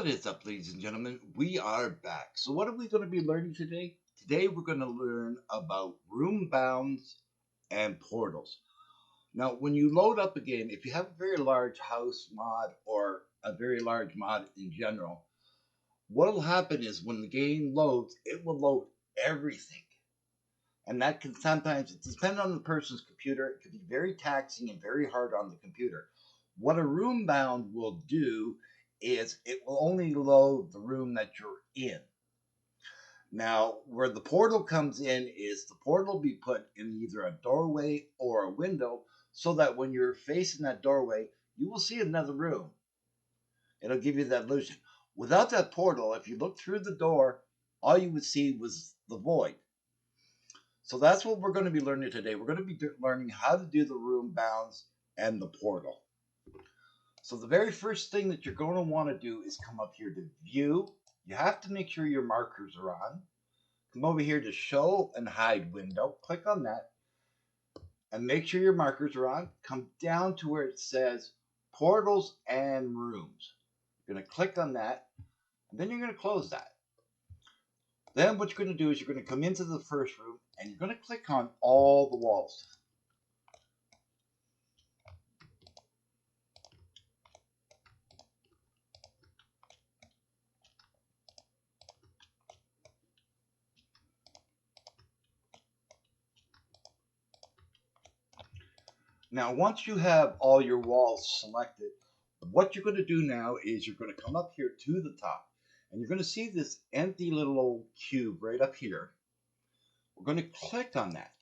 What is up, ladies and gentlemen? We are back. So, what are we going to be learning today? Today, we're going to learn about room bounds and portals. Now, when you load up a game, if you have a very large house mod or a very large mod in general, what will happen is when the game loads, it will load everything. And that can sometimes, it depends on the person's computer, it can be very taxing and very hard on the computer. What a room bound will do is it will only load the room that you're in. Now, where the portal comes in is the portal will be put in either a doorway or a window so that when you're facing that doorway, you will see another room. It'll give you that illusion. Without that portal, if you look through the door, all you would see was the void. So that's what we're going to be learning today. We're going to be learning how to do the room bounds and the portal. So the very first thing that you're going to want to do is come up here to view. You have to make sure your markers are on. Come over here to show and hide window. Click on that and make sure your markers are on. Come down to where it says portals and rooms. You're going to click on that and then you're going to close that. Then what you're going to do is you're going to come into the first room and you're going to click on all the walls. Now, once you have all your walls selected, what you're going to do now is you're going to come up here to the top and you're going to see this empty little cube right up here. We're going to click on that.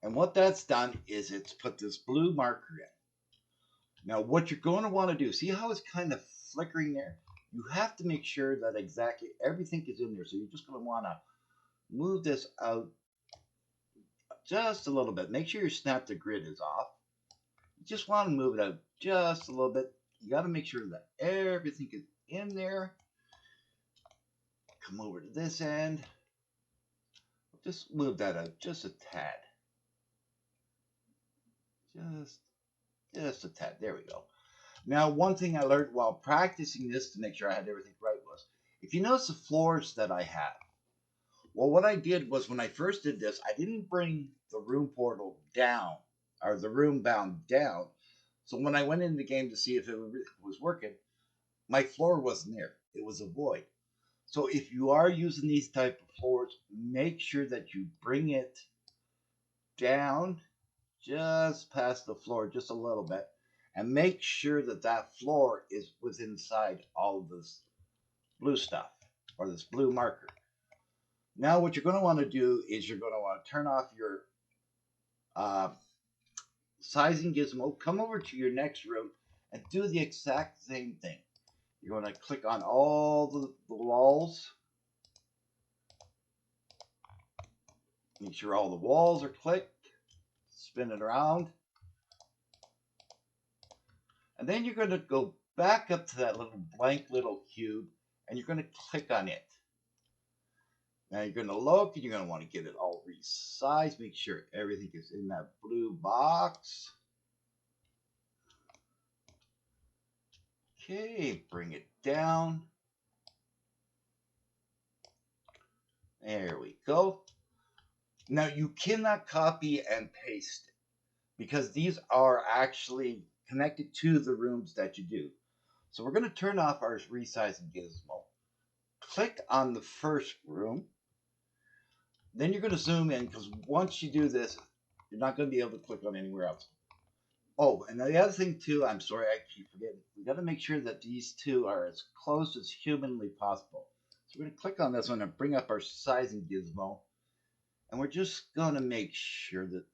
And what that's done is it's put this blue marker in. Now, what you're going to want to do, see how it's kind of flickering there? You have to make sure that exactly everything is in there. So you're just going to want to move this out just a little bit. Make sure your snap to grid is off. You just want to move it out just a little bit. You got to make sure that everything is in there. Come over to this end. Just move that out just a tad. Just a tad. There we go. Now, one thing I learned while practicing this to make sure I had everything right was, if you notice the floors that I have, well, what I did was when I first did this, I didn't bring the room portal down or the room bound down. So when I went in the game to see if it was working, my floor wasn't there. It was a void. So if you are using these type of floors, make sure that you bring it down just past the floor just a little bit and make sure that that floor is within inside all of this blue stuff or this blue marker. Now what you're going to want to do is you're going to want to turn off your uh, sizing gizmo, come over to your next room and do the exact same thing. You're going to click on all the walls. Make sure all the walls are clicked. Spin it around. And then you're going to go back up to that little blank little cube and you're going to click on it. Now you're going to look and you're going to want to get it all resized. Make sure everything is in that blue box. Okay, bring it down. There we go. Now you cannot copy and paste it because these are actually connected to the rooms that you do. So we're going to turn off our resizing gizmo. Click on the first room. Then you're going to zoom in because once you do this, you're not going to be able to click on anywhere else. Oh, and the other thing too, I'm sorry, I keep forgetting. We got to make sure that these two are as close as humanly possible. So we're going to click on this one and bring up our sizing gizmo. And we're just going to make sure that,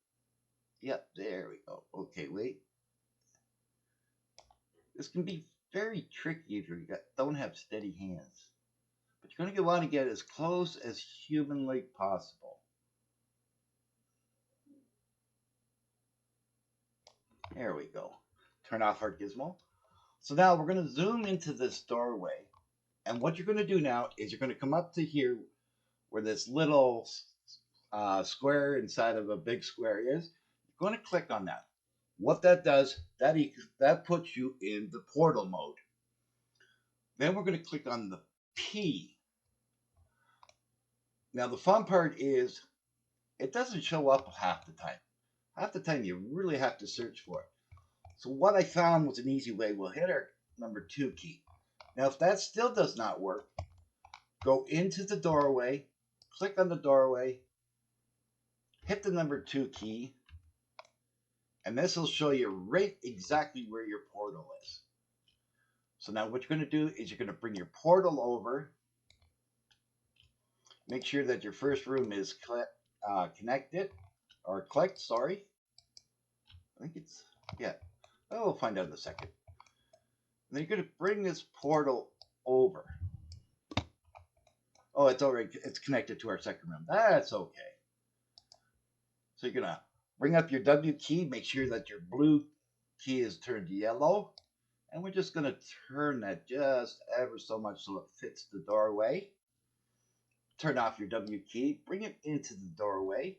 yep, there we go. Okay, wait. This can be very tricky if you don't have steady hands. But you're going to want to get as close as humanly possible. There we go. Turn off our gizmo. So now we're going to zoom into this doorway. And what you're going to do now is you're going to come up to here where this little square inside of a big square is. You're going to click on that. What that does, that puts you in the portal mode. Then we're going to click on the P. Now the fun part is it doesn't show up half the time. Half the time you really have to search for it. So what I found was an easy way. We'll hit our number 2 key. Now if that still does not work, go into the doorway, click on the doorway, hit the number 2 key, and this will show you right exactly where your portal is. So now what you're going to do is you're going to bring your portal over. Make sure that your first room is connected, or clicked, sorry. I think it's, yeah. Oh, we'll find out in a second. And then you're going to bring this portal over. Oh, it's connected to our second room. That's okay. So you're going to bring up your W key, make sure that your blue key is turned yellow. And we're just going to turn that just ever so much so it fits the doorway. Turn off your W key, bring it into the doorway,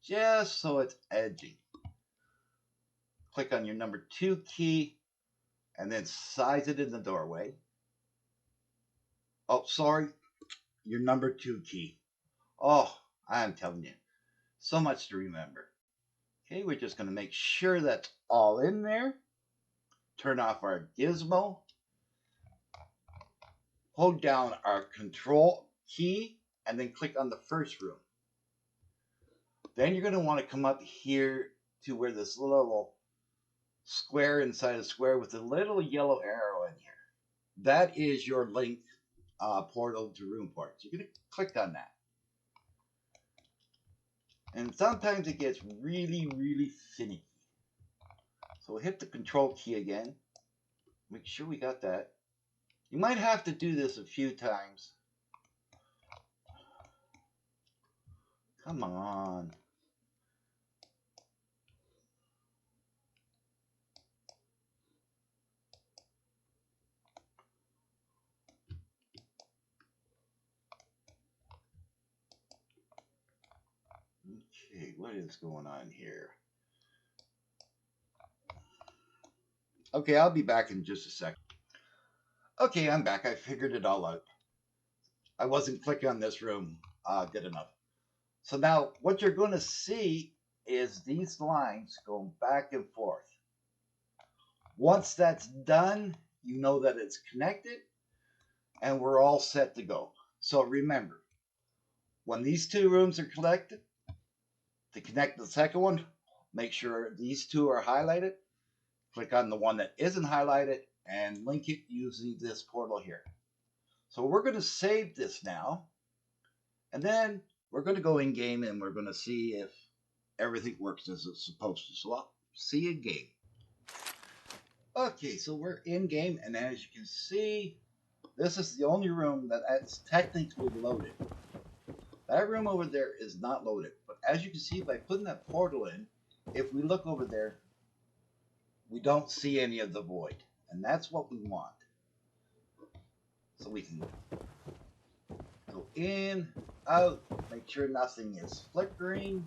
just so it's edging. Click on your number 2 key, and then size it in the doorway. Oh, sorry, your number 2 key. Oh, I'm telling you, so much to remember. Okay, we're just going to make sure that's all in there. Turn off our gizmo. Hold down our control key, and then click on the first room. Then you're going to want to come up here to where this little square inside a square with a little yellow arrow in here. That is your link portal to Room-Port. So you're going to click on that. And sometimes it gets really, really finicky. So we'll hit the control key again. Make sure we got that. You might have to do this a few times. Come on. Okay, what is going on here? Okay, I'll be back in just a second. Okay, I'm back. I figured it all out. I wasn't clicking on this room good enough. So now what you're going to see is these lines going back and forth. Once that's done, you know that it's connected and we're all set to go. So remember, when these 2 rooms are connected, to connect the second one, make sure these 2 are highlighted. Click on the one that isn't highlighted and link it using this portal here. So we're going to save this now. And then we're going to go in game and we're going to see if everything works as it's supposed to. So I'll see you in game. Okay, so we're in game, and as you can see, this is the only room that's technically loaded. That room over there is not loaded, but as you can see by putting that portal in, if we look over there, we don't see any of the void, and that's what we want. So we can go in, out, make sure nothing is flickering.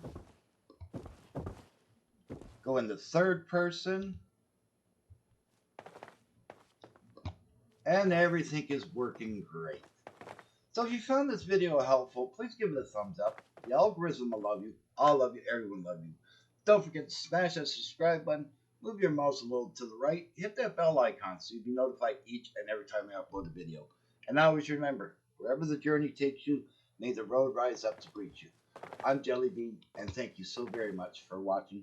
Go into third person. And everything is working great. So if you found this video helpful, please give it a thumbs up. The algorithm will love you. I'll love you. Everyone will love you. Don't forget to smash that subscribe button. Move your mouse a little to the right. Hit that bell icon so you'll be notified each and every time I upload a video. And always remember, wherever the journey takes you, may the road rise up to greet you. I'm Jelly Bean, and thank you so very much for watching.